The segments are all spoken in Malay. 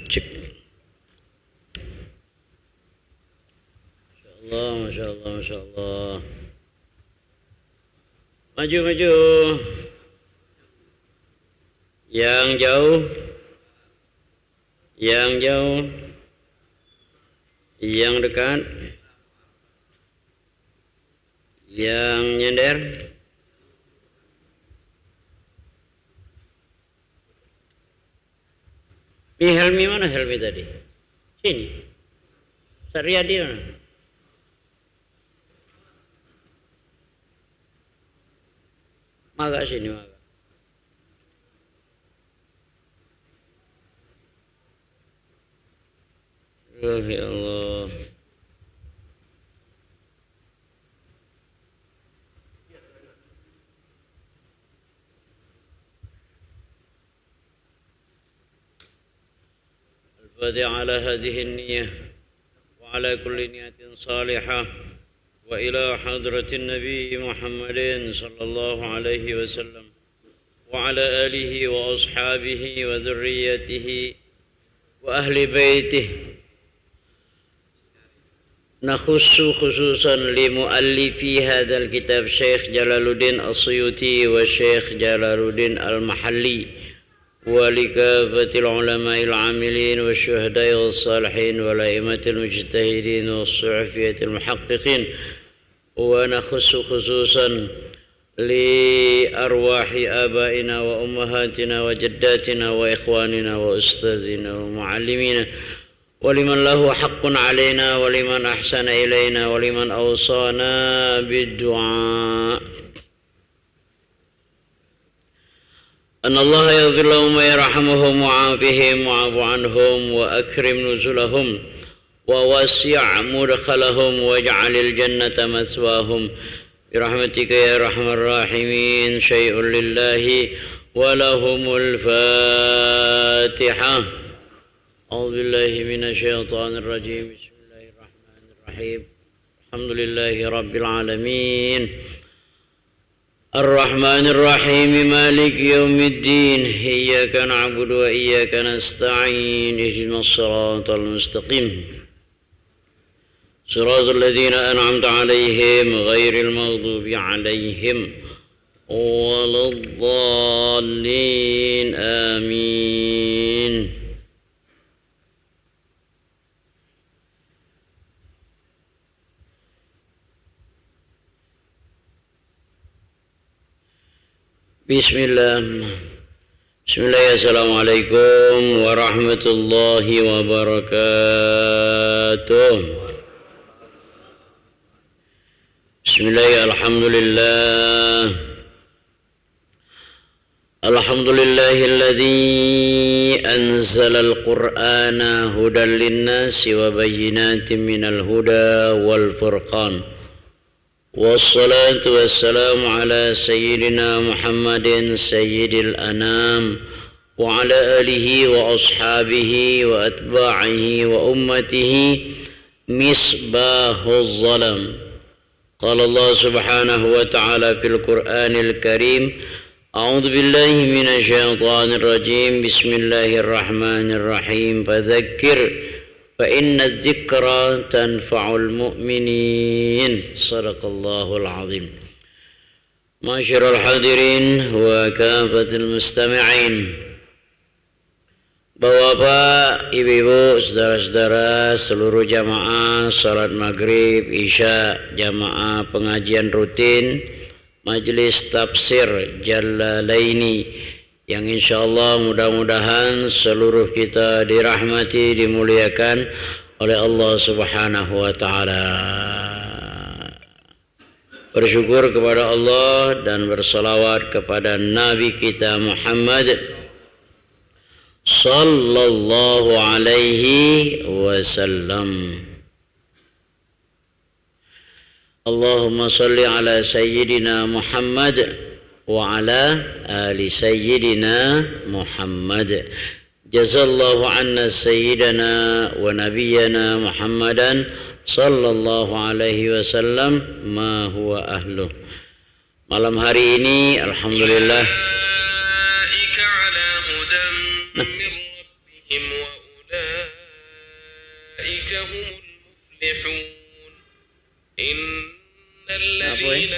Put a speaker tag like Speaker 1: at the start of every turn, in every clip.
Speaker 1: Cek. Masya Allah, Masya Allah. Maju, maju. Yang jauh. Yang jauh. Yang dekat. Yang nyender. Ini Helmi mana Helmi tadi? Sini. Saryadi mana? Maga sini, maga. Oh ya Allah. الفاتحة على هذه النية وعلى كل نية صالحة وإلى حضرة النبي محمد صلى الله عليه وسلم وعلى آله وأصحابه وذريته وأهل بيته. نخص خصوصا لمؤلفي هذا الكتاب شيخ جلال الدين السيوطي والشيخ جلال الدين المحلي ولكافة العلماء العاملين والشهداء والصالحين والأئمة المجتهدين والصحفية المحققين. ونخص خصوصا لأرواح آبائنا وأمهاتنا وجداتنا وإخواننا وأستاذنا ومعلمينا ولمن له حق علينا ولمن أحسن إلينا ولمن أوصانا بالدعاء أن الله يغفر لهم ويرحمهم ويعافيهم ويعف عنهم وأكرم نزلهم ووسع مدخلهم واجعل الجنة مثواهم برحمتك يا أرحم الراحمين. شيء لله ولهم الفاتحة. أعوذ بالله من الشيطان الرجيم. بسم الله الرحمن الرحيم. الحمد لله رب العالمين الرحمن الرحيم مالك يوم الدين. إياك نعبد وإياك نستعين. اهدنا الصراط المستقيم صراط الذين أنعمت عليهم غير المغضوب عليهم ولا الضالين. آمين. Bismillah. Bismillah. Assalamualaikum warahmatullahi wabarakatuh. Bismillah. Alhamdulillah. Alhamdulillahilladzi anzala al-Qur'ana hudan lin-nasi wa bayyinatin minal huda wal furqan. والصلاة والسلام على سيدنا محمد سيد الأنام وعلى آله وأصحابه وأتباعه وأمته مصباح الظلام. قال الله سبحانه وتعالى في القرآن الكريم: أعوذ بالله من الشيطان الرجيم. بسم الله الرحمن الرحيم. فذكر فإن الذكرى تنفع المؤمنين. صدق الله العظيم. معاشر الحاضرين وكافة المستمعين, Bapak, Ibu-ibu, saudara-saudara, seluruh jamaah salat maghrib, isya, jamaah pengajian rutin Majelis Tafsir Jalalaini yang insyaallah mudah-mudahan seluruh kita dirahmati, dimuliakan oleh Allah Subhanahu wa taala. Bersyukur kepada Allah dan bersalawat kepada Nabi kita Muhammad sallallahu alaihi wasallam. Allahumma salli ala sayyidina Muhammad wa ala ali sayyidina Muhammad. Jazallahu anna sayyidana wa nabiyyana Muhammadan sallallahu alaihi wasallam ma huwa ahluh. Malam hari ini alhamdulillah Apa ya?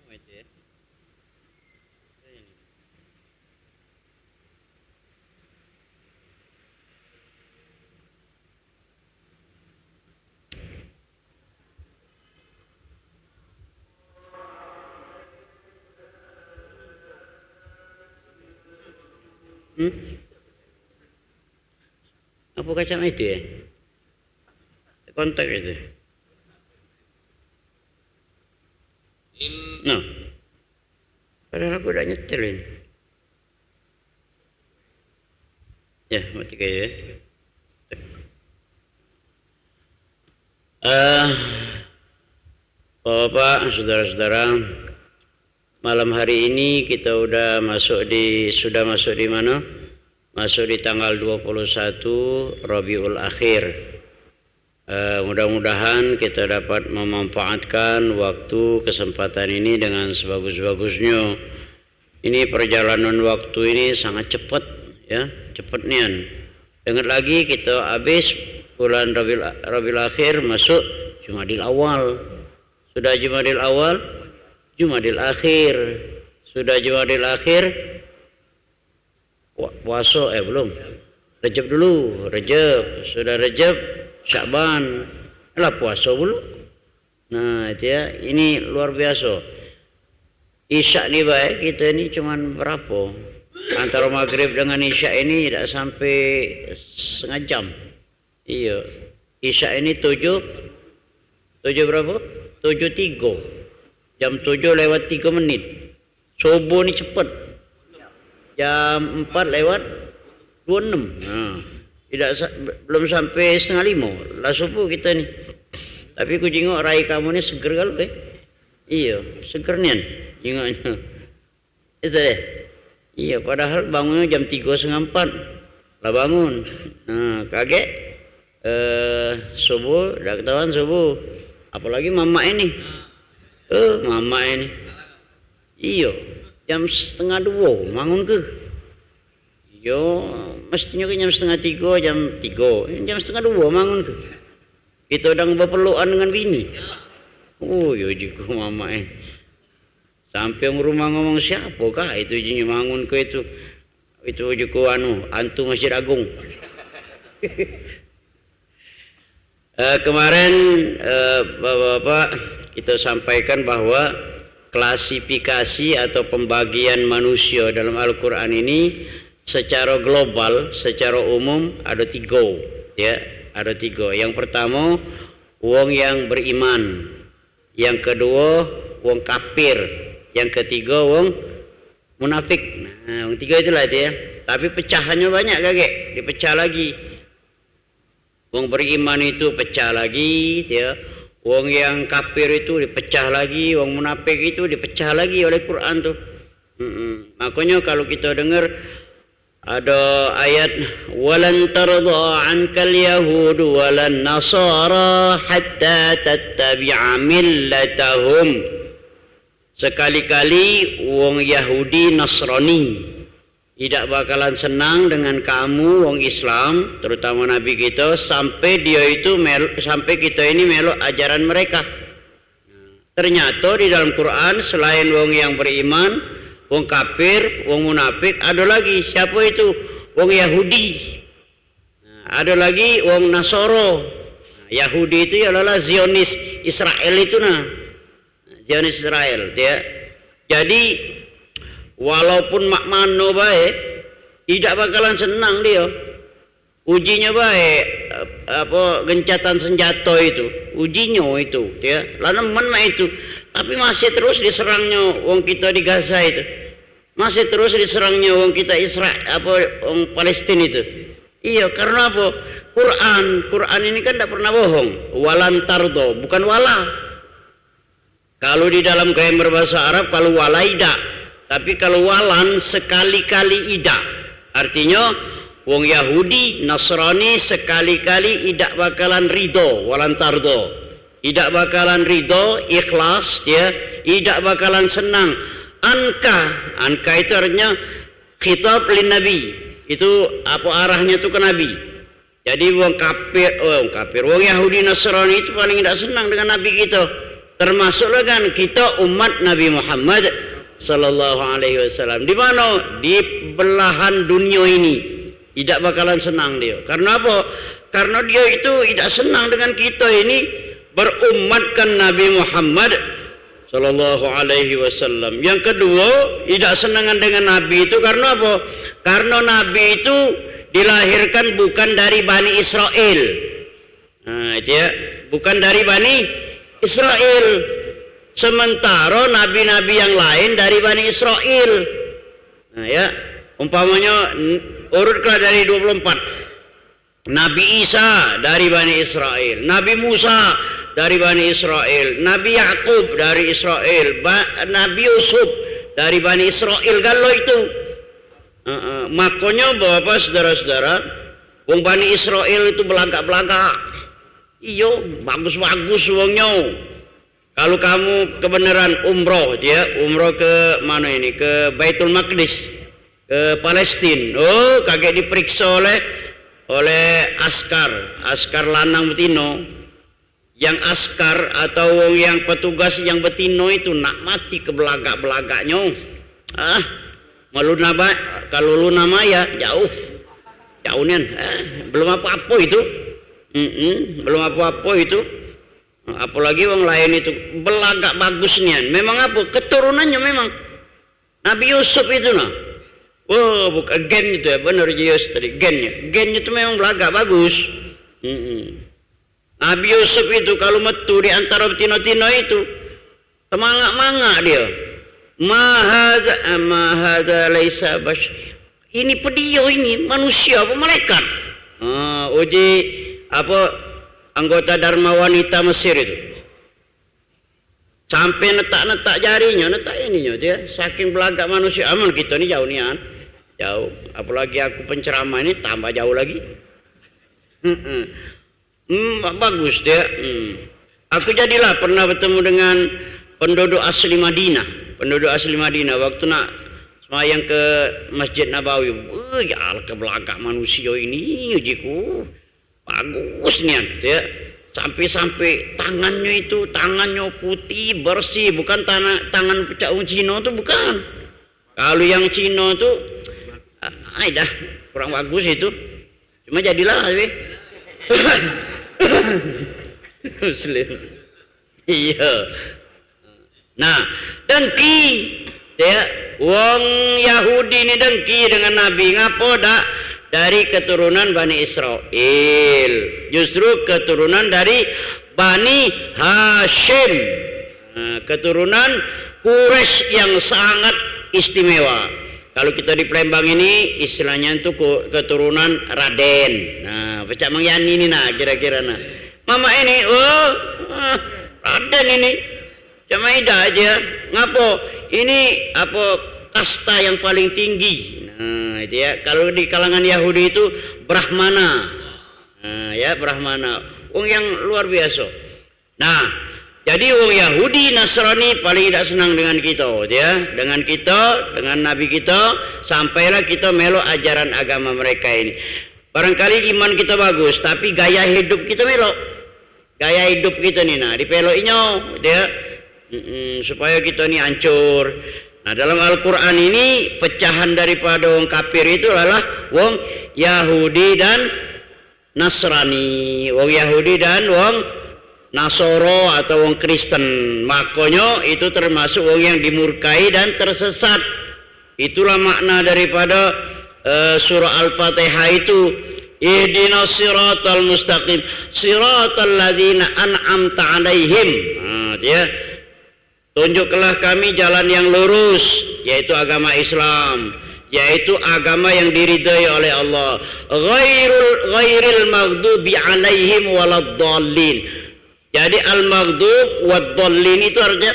Speaker 1: Apa itu ya? Apa kacang itu ya? Kontak itu. Nah, padahal aku udah nyetelin. Ya, mati kayak ya. Bapak, saudara-saudara, malam hari ini kita sudah masuk di mana? Masuk di tanggal 21 Rabiul Akhir. Mudah-mudahan kita dapat memanfaatkan waktu kesempatan ini dengan sebagus-bagusnya. Ini perjalanan waktu ini sangat cepat ya, cepat nian. Dengar lagi kita habis bulan Rabiul Akhir masuk Jumadil Awal. Sudah Jumadil Awal, Jumadil Akhir. Sudah Jumadil Akhir, puasa belum. Rejab dulu, Rejab. Sudah Rejab, Sya'ban. Lah puasa dulu. Nah, itu ya, ini luar biasa. Isya nih baik, kita ini cuman berapa? Antara maghrib dengan isya ini tidak sampai setengah jam. Iya. Isya ini 7 berapa? 7.3. Jam 7 lewat 3 menit. Subuh ni cepat. Jam 4 lewat 26. Nah, belum sampai setengah 5 lah subuh kita ni. Tapi aku jengok rai kamu ni seger kalau Iya, seger nian jengoknya. Iya, padahal bangunnya jam 3:30 lah bangun. Nah, kaget subuh, dah ketahuan subuh. Apalagi mama ini. Mama ini. Iya, jam 1:30 bangun ke. Yo, mestinya ke jam 2:30, jam 3. Jam 1:30 bangun ke. Kita udah berpelukan dengan bini. Oh, yo juga mama ini. Sampai rumah ngomong siapa kah itu jinya bangun ke itu juga antu Masjid Agung. Kemarin Bapak kita sampaikan bahwa klasifikasi atau pembagian manusia dalam Al-Quran ini secara global, secara umum ada 3 ya, ada 3. Yang pertama wong yang beriman, yang kedua wong kafir, yang ketiga wong munafik. Nah, wong 3 itulah itu ya. Tapi pecahannya banyak kakek, dipecah lagi. Wong beriman itu pecah lagi ya. Wong yang kafir itu dipecah lagi, wong munafik itu dipecah lagi oleh Quran tuh. Makanya kalau kita dengar ada ayat walan tarda ankal yahud walan nasara hatta tattabi'a millatahum. Sekali-kali wong Yahudi Nasrani tidak bakalan senang dengan kamu wong Islam, terutama Nabi kita, sampai sampai kita ini melok ajaran mereka. Ternyata di dalam Quran selain wong yang beriman, wong kafir, wong munafik, ada lagi siapa itu? Wong Yahudi. Ada lagi wong Nasoro. Yahudi itu adalah Zionis Israel itu Zionis Israel dia. Jadi walaupun mak mano baik, tidak bakalan senang dia. Ujinya baik, gencatan senjata itu, ujinya itu, dia. Lalu mak itu, tapi masih terus diserangnya wong kita di Gaza itu. Masih terus diserangnya wong kita Israel wong Palestina itu. Iya, karena apa? Quran ini kan tidak pernah bohong. Walan tardo, bukan wala. Kalau di dalam gaya berbahasa Arab, kalau wala ida, tapi kalau walan sekali-kali ida. Artinya wong Yahudi, Nasrani sekali-kali tidak bakalan ridho, walan tardo. Tidak bakalan ridho, ikhlas, ya, tidak bakalan senang. Anka itu artinya khitab lin nabi. Itu apa arahnya itu ke nabi. Jadi wong kafir, wong Yahudi Nasrani itu paling tidak senang dengan nabi kita. Termasuklah kan kita umat Nabi Muhammad sallallahu alaihi wasallam. Di mana? Di belahan dunia ini tidak bakalan senang dia. Karena apa? Karena dia itu tidak senang dengan kita ini berumatkan Nabi Muhammad sallallahu alaihi wasallam. Yang kedua, tidak senangan dengan Nabi itu karena apa? Karena Nabi itu dilahirkan bukan dari Bani Israel. Nah, itu ya, bukan dari Bani Israel. Sementara nabi-nabi yang lain dari Bani Israel. Nah, ya, umpamanya urutlah dari 24. Nabi Isa dari Bani Israel, Nabi Musa dari Bani Israel, Nabi Yakub dari Israel, Nabi Yusuf dari Bani Israel. Kalau itu makanya bapak saudara-saudara, wong Bani Israel itu belagak-belagak. Iyo, bagus-bagus wongnya. Kalau kamu kebenaran umroh, dia umroh ke mana ini? Ke Baitul Maqdis, ke Palestina. Oh, kaget diperiksa oleh askar lanang betino. Yang askar atau yang petugas yang betino itu nak mati ke belagak-belagaknya. Malu nama, kalau lu nama ya jauh nian. Belum apa-apa itu. Belum apa-apa itu. Apalagi orang lain itu belagak bagus nian. Memang apa? Keturunannya memang Nabi Yusuf itu nah. Oh, bukan gen itu ya, benar Yus tadi gennya itu memang belagak bagus. Nabi Yusuf itu kalau metu di antara tino-tino itu temangak-mangak dia. Mahada laisa bash. Ini pedio ini manusia apa malaikat? Uji apa anggota Dharma wanita Mesir itu sampai netak jarinya, netak ininya dia saking belagak manusia. Aman kita ini jauh nian, jauh. Apalagi aku penceramah ini tambah jauh lagi. Bagus dia. Aku jadilah pernah bertemu dengan penduduk asli Madinah waktu nak semayang ke Masjid Nabawi. Ya ke belagak manusia ini ujiku. Bagus nih ya. Sampai tangannya putih bersih, bukan tangan pecah Cina itu bukan. Kalau yang Cina itu dah kurang bagus itu. Cuma jadilah Muslim. Iya. Nah, dengki ya, wong Yahudi ini dengki dengan Nabi. Ngapo dak? Dari keturunan Bani Israel, justru keturunan dari Bani Hashim, keturunan Quraisy yang sangat istimewa. Kalau kita di Palembang ini istilahnya itu keturunan Raden. Nah, pecah Mang Yani ini nah kira-kira nah. Mama ini Raden ini cuma ida aja. Ngapo? Ini apa kasta yang paling tinggi. Nah, itu ya. Kalau di kalangan Yahudi itu Brahmana. Nah, ya Brahmana. Wong yang luar biasa. Nah, jadi wong Yahudi Nasrani paling tidak senang dengan kita, ya. Dengan kita, dengan Nabi kita, sampailah kita melo ajaran agama mereka ini. Barangkali iman kita bagus, tapi gaya hidup kita melo. Gaya hidup kita nih, nah dipeloinya, ya. Supaya kita ini hancur. Nah, dalam Al-Quran ini pecahan daripada wong kafir itu adalah wong Yahudi dan Nasrani, wong Yahudi dan wong Nasoro atau wong Kristen. Makanya itu termasuk wong yang dimurkai dan tersesat. Itulah makna daripada surah Al-Fatihah itu. Ihdinas siratal mustaqim, siratal ladzina an'amta alaihim. Nah, ya. Tunjuklah kami jalan yang lurus, yaitu agama Islam, yaitu agama yang diridhai oleh Allah. Ghairil maghdubi alaihim waladdallin. Jadi al-maghdub wad-dallin itu artinya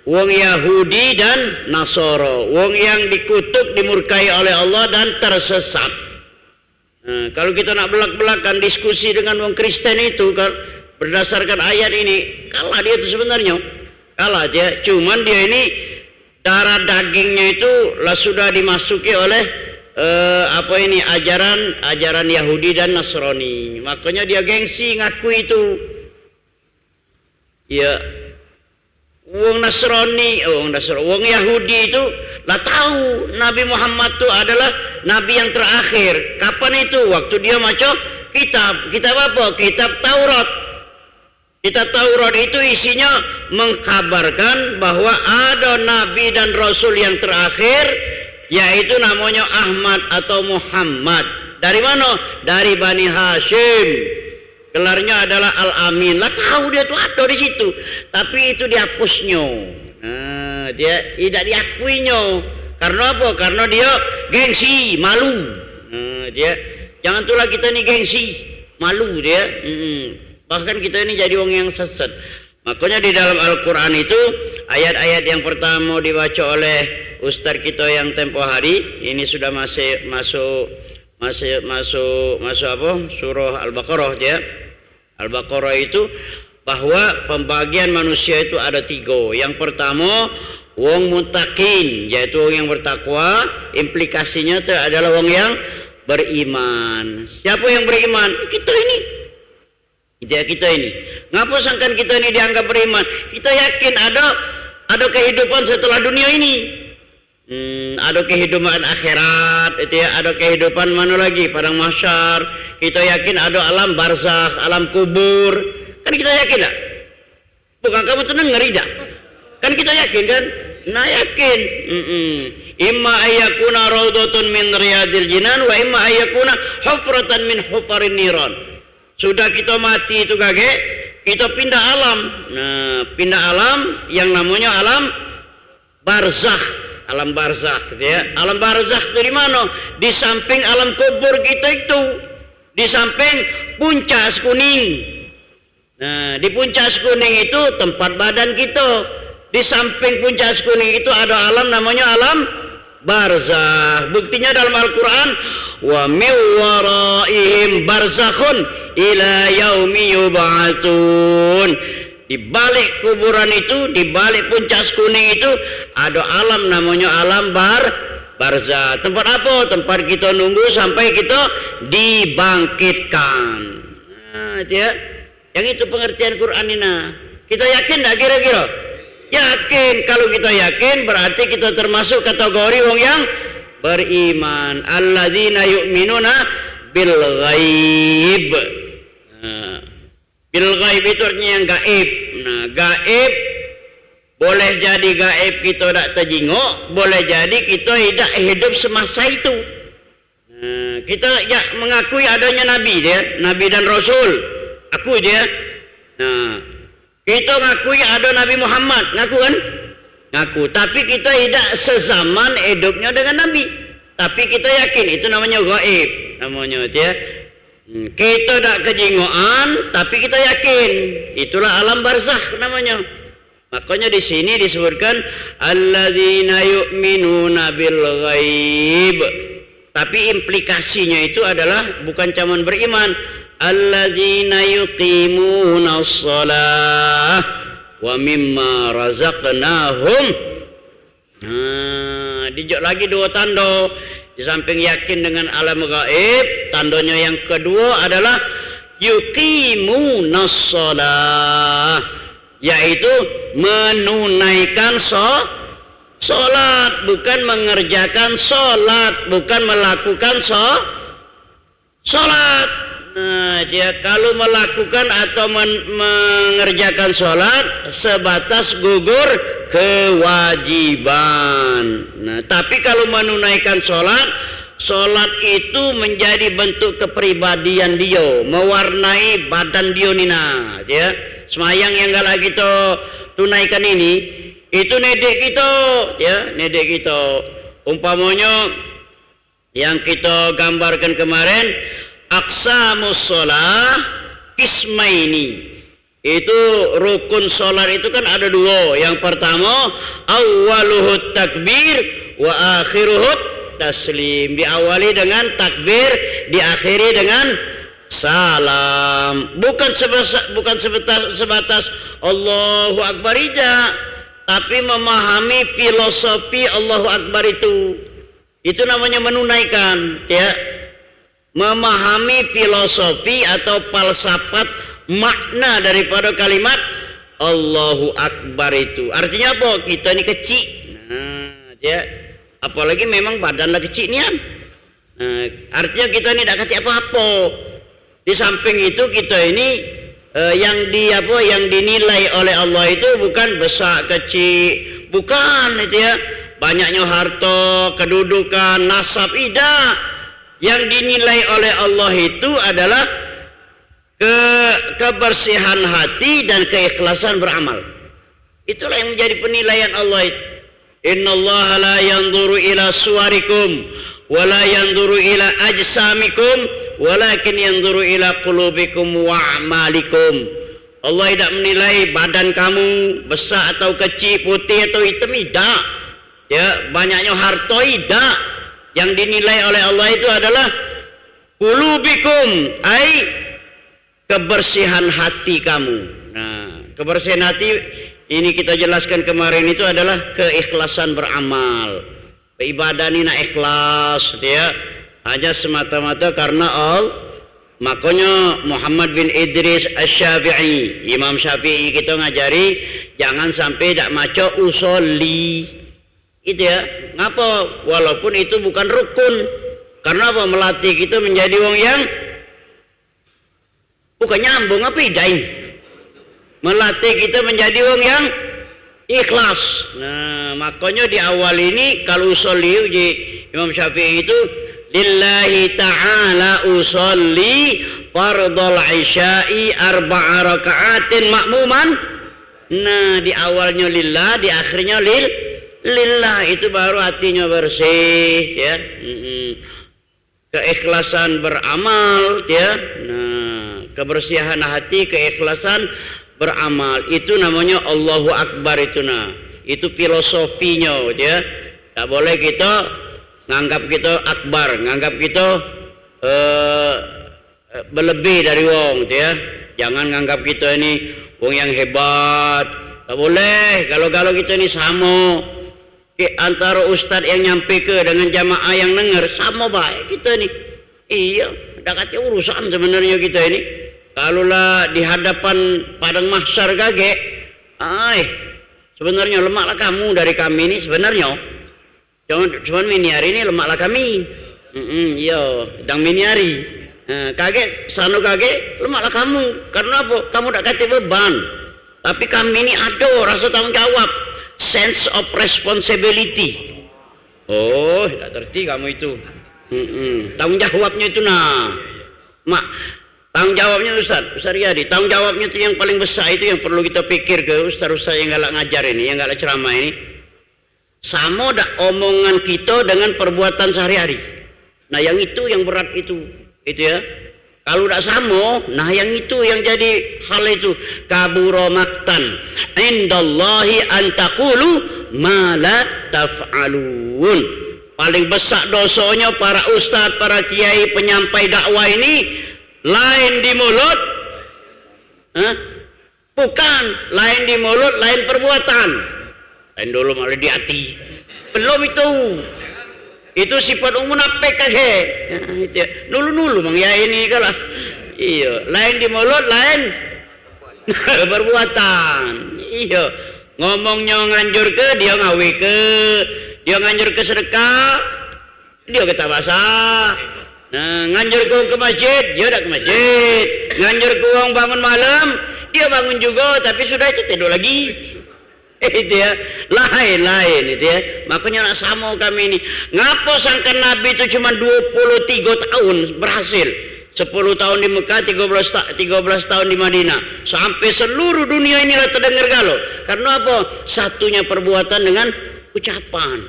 Speaker 1: wong Yahudi dan Nasara, wong yang dikutuk, dimurkai oleh Allah dan tersesat. Nah, kalau kita nak belak-belakan diskusi dengan wong Kristen itu kan berdasarkan ayat ini, kalah dia itu sebenarnya. Kalah dia, cuman dia ini darah dagingnya itu lah sudah dimasuki oleh ajaran Yahudi dan Nasrani. Makanya dia gengsi ngaku itu. Ya, wong Yahudi itu lah tahu Nabi Muhammad itu adalah Nabi yang terakhir. Kapan itu? Waktu dia maca kitab apa? Kitab Taurat. Kitab Taurat itu isinya mengkabarkan bahwa ada Nabi dan Rasul yang terakhir, yaitu namanya Ahmad atau Muhammad. Dari mana? Dari Bani Hashim. Gelarnya adalah Al-Amin. Lah tahu dia tuh ada di situ, tapi itu dihapusnya. Nah, dia tidak diakuinya. Karena apa? Karena dia gengsi, malu. Nah, dia jangan tulah kita ini gengsi, malu dia. Bahkan kita ini jadi orang yang sesat. Makanya di dalam Al-Quran itu ayat-ayat yang pertama dibaca oleh Ustaz kita yang tempo hari ini sudah masuk apa? Surah Al-Baqarah dia. Al-Baqarah itu bahwa pembagian manusia itu ada 3. Yang pertama wong muttaqin, yaitu wong yang bertakwa. Implikasinya itu adalah wong yang beriman. Siapa yang beriman? Kita ini. Kita ini. Ngapa sangkan kita ini dianggap beriman? Kita yakin ada kehidupan setelah dunia ini. Ada kehidupan akhirat, itu ya, ada kehidupan mana lagi? Padang mahsyar. Kita yakin ada alam barzakh, alam kubur. Kan kita yakin tak? Bukan kamu tuh ngeri dah. Kan kita yakin kan? Nah yakin. Imma ayyakuna raudhatun min riyadil jinan wa imma ayyakuna hufratan min hufarin niran. Sudah kita mati itu kakek, kita pindah alam. Nah, pindah alam yang namanya alam barzakh. Alam barzakh ya. Alam barzakh itu di mana? Di samping alam kubur kita itu. Di samping Puncak Kuning. Nah, di Puncak Kuning itu tempat badan kita. Di samping Puncak Kuning itu ada alam namanya alam barzakh. Buktinya dalam Al-Quran, wa min waraihim barzakhun ila yaumi yub'atsun. Di balik kuburan itu, di balik Puncak Kuning itu ada alam namanya alam barzakh. Tempat apa? Tempat kita nunggu sampai kita dibangkitkan. Nah, ya. Yang itu pengertian Quran ini. Kita yakin tak kira-kira? Yakin. Kalau kita yakin berarti kita termasuk kategori wong yang beriman. Alladzina yu'minuna bil ghaib. Bil ghaib itu artinya yang gaib. Nah, gaib boleh jadi gaib kita tak terjenguk, boleh jadi kita tidak hidup semasa itu. Nah, kita ya mengakui adanya Nabi dia, Nabi dan Rasul. Aku dia. Nah, kita ngakui ada Nabi Muhammad, ngaku kan? Ngaku. Tapi kita tidak sezaman hidupnya dengan Nabi. Tapi kita yakin itu namanya gaib, namanya dia. Kita tak kejingoan, tapi kita yakin itulah alam barzakh namanya. Makanya di sini disebutkan alladzina yu'minuna bil ghaib. Tapi implikasinya itu adalah bukan cuma beriman. Alladzina yuqimuna shalah wa mimma razaqnahum. Dijok lagi 2 tanda. Di samping yakin dengan alam gaib, tandanya yang kedua adalah yuqimuna shalah, yaitu menunaikan sholat, bukan mengerjakan sholat, bukan melakukan sholat. Nah, dia kalau melakukan atau mengerjakan sholat sebatas gugur kewajiban. Nah, tapi kalau menunaikan sholat itu menjadi bentuk kepribadian dia, mewarnai badan dia nina. Dia semayang yang gak lagi kita tunaikan ini, Itu nedek kita, ya, nedek kita. Umpamanya yang kita gambarkan kemarin, aqsamus shalah ismaini. Itu rukun salat itu kan ada dua. Yang pertama, awwaluhut takbir wa akhiruhut taslim. Diawali dengan takbir, diakhiri dengan salam. Bukan sebatas Allahu Akbar saja, tapi memahami filosofi Allahu Akbar itu. Itu namanya menunaikan, ya. Memahami filosofi atau falsafat makna daripada kalimat Allahu Akbar itu. Artinya apa? Kita ini kecil. Nah, ya. Apalagi memang badanlah kecil nian. Nah, artinya kita ini tidak kecil apa-apa. Di samping itu kita ini yang dinilai oleh Allah itu bukan besar kecil, bukan itu ya. Banyaknya harta, kedudukan, nasab, tidak. Yang dinilai oleh Allah itu adalah kebersihan hati dan keikhlasan beramal. Itulah yang menjadi penilaian Allah itu. Innallaha la yanzuru ila suwarikum wa la yanzuru ila ajsamikum walakin yanzuru ila qulubikum wa a'malikum. Allah tidak menilai badan kamu besar atau kecil, putih atau hitam, tidak. Ya, banyaknya harta, tidak. Yang dinilai oleh Allah itu adalah qulubikum, ai kebersihan hati kamu. Nah, kebersihan hati ini kita jelaskan kemarin itu adalah keikhlasan beramal. Ibadah ini nak ikhlas, ya. Hanya semata-mata karena Allah. Makanya Muhammad bin Idris Asy-Syafi'i, Imam Syafi'i kita ngajari jangan sampai tak maca usolli. Itu ya. Ngapa? Walaupun itu bukan rukun. Karena apa? Melatih kita menjadi wong yang bukan nyambung apa idain. Melatih kita menjadi wong yang ikhlas. Nah, makanya di awal ini kalau usolli di Imam Syafi'i itu lillahi ta'ala usolli fardhal isya'i arba'a raka'atin ma'muman. Nah, di awalnya lillah, di akhirnya lillah, itu baru hatinya bersih, ya. Keikhlasan beramal, ya. Nah, kebersihan hati, keikhlasan beramal, itu namanya Allahu Akbar itu. Nah, itu filosofinya, ya. Tak boleh kita nganggap kita akbar, nganggap kita berlebih dari wong, ya. Jangan nganggap kita ini wong yang hebat. Tak boleh. Kalau kita ini sama. Antara ustadz yang nyampe ke dengan jamaah yang dengar sama baik kita nih. Iya, dah kata urusan sebenarnya kita ini. Kalaulah di hadapan padang mahsyar kage, sebenarnya lemaklah kamu dari kami ini sebenarnya. Cuman miniari ini lemaklah kami. Iya, dang miniari. Kage, sano kage lemaklah kamu. Karena apa? Kamu tak kata beban. Tapi kami ini ada rasa tanggung jawab. Sense of responsibility. Oh, tidak terti kamu itu. Tanggung jawabnya itu tanggung jawabnya Ustaz Riyadi. Tanggung jawabnya itu yang paling besar, itu yang perlu kita pikir ke Ustaz yang galak ngajar ini, yang galak ceramah ini. Sama dak omongan kita dengan perbuatan sehari-hari. Nah, yang itu yang berat itu ya. Kalau tidak sama, nah yang itu yang jadi hal itu. Kabura maktan indallahi an taqulu ma la taf'alun. Paling besar dosanya para ustaz, para kiai, penyampai dakwah ini lain di mulut, bukan lain di mulut, lain perbuatan. Lain dulu malah di hati. Belum itu. Itu sifat munafik kage. Nulu mang ya ini kalah. Iya, lain di mulut, lain perbuatan. Iya, ngomongnya nganjur ke dia ngawi ke, dia nganjur ke sedekah, dia kata basah. Nah, nganjur ke masjid, dia dak ke masjid. Nganjur ke uang bangun malam, dia bangun juga, tapi sudah itu tidur lagi. Itu ya, lain itu ya. Makanya nak sama kami ini. Ngapa sangka Nabi itu cuma 23 tahun berhasil? 10 tahun di Mekah, 13 tahun di Madinah, sampai seluruh dunia inilah terdengar galau. Karena apa? Satunya perbuatan dengan ucapan.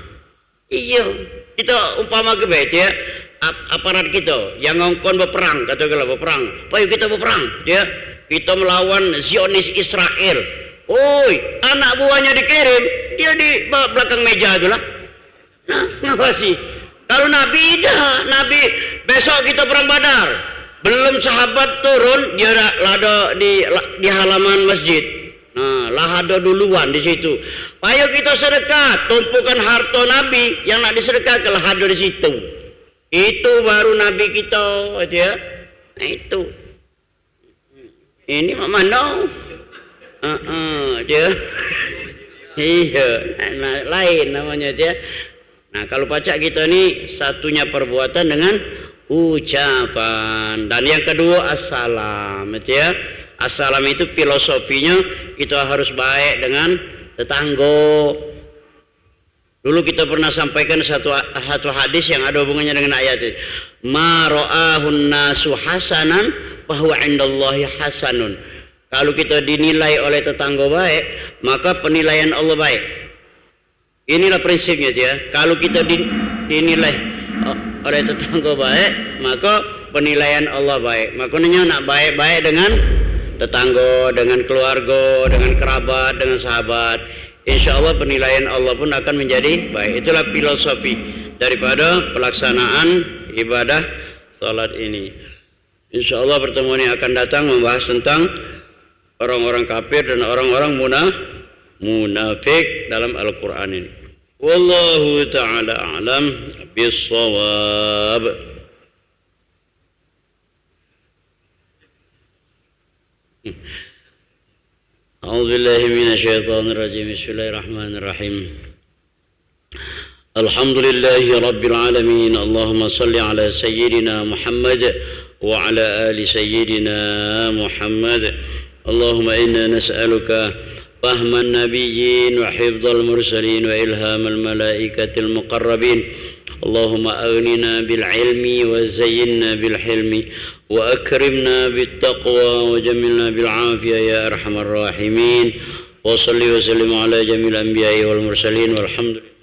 Speaker 1: Iya, kita umpama gebet ya, aparat kita yang ngongkon berperang, katakanlah berperang, ayo kita berperang ya, kita melawan Zionis Israel. Oi, anak buahnya dikirim, dia di belakang meja itulah. Nah, ngapa sih? Kalau Nabi dah, Nabi besok kita perang Badar, belum sahabat turun, dia lada di halaman masjid. Nah, lahada duluan di situ. Ayo kita sedekah, tumpukan harta Nabi yang nak disedekahkan lahada di situ. Itu baru Nabi kita, ya. Nah, itu. Ini mana? Dia. Iya, nah, lain namanya dia. Nah, kalau pacak kita ni satunya perbuatan dengan ucapan. Dan yang kedua assalam, ya. Assalam itu filosofinya kita harus baik dengan tetangga. Dulu kita pernah sampaikan satu hadis yang ada hubungannya dengan ayat ini. Ma ra'ahun nasu hasanan bahwa indallahi hasanun. Kalau kita dinilai oleh tetangga baik, maka penilaian Allah baik. Inilah prinsipnya ya. Kalau kita dinilai oleh tetangga baik, maka penilaian Allah baik. Makanya nak baik-baik dengan tetangga, dengan keluarga, dengan kerabat, dengan sahabat. Insya Allah penilaian Allah pun akan menjadi baik. Itulah filosofi daripada pelaksanaan ibadah salat ini. Insya Allah pertemuan yang akan datang membahas tentang orang-orang kafir dan orang-orang munafik dalam Al-Quran ini. Wallahu ta'ala a'lam bis-shawab. أعوذ بالله من الشيطان الرجيم بسم الله الرحمن الرحيم الحمد لله رب العالمين اللهم صل على سيدنا محمد وعلى آل سيدنا محمد اللهم إنا نسألك فهم النبيين وحفظ المرسلين وإلهام الملائكة المقربين اللهم أغننا بالعلم وزينا بالحلم وأكرمنا بالتقوى وجملنا بالعافية يا أرحم الراحمين وصل وسلم على جميع الأنبياء والمرسلين والحمد لله.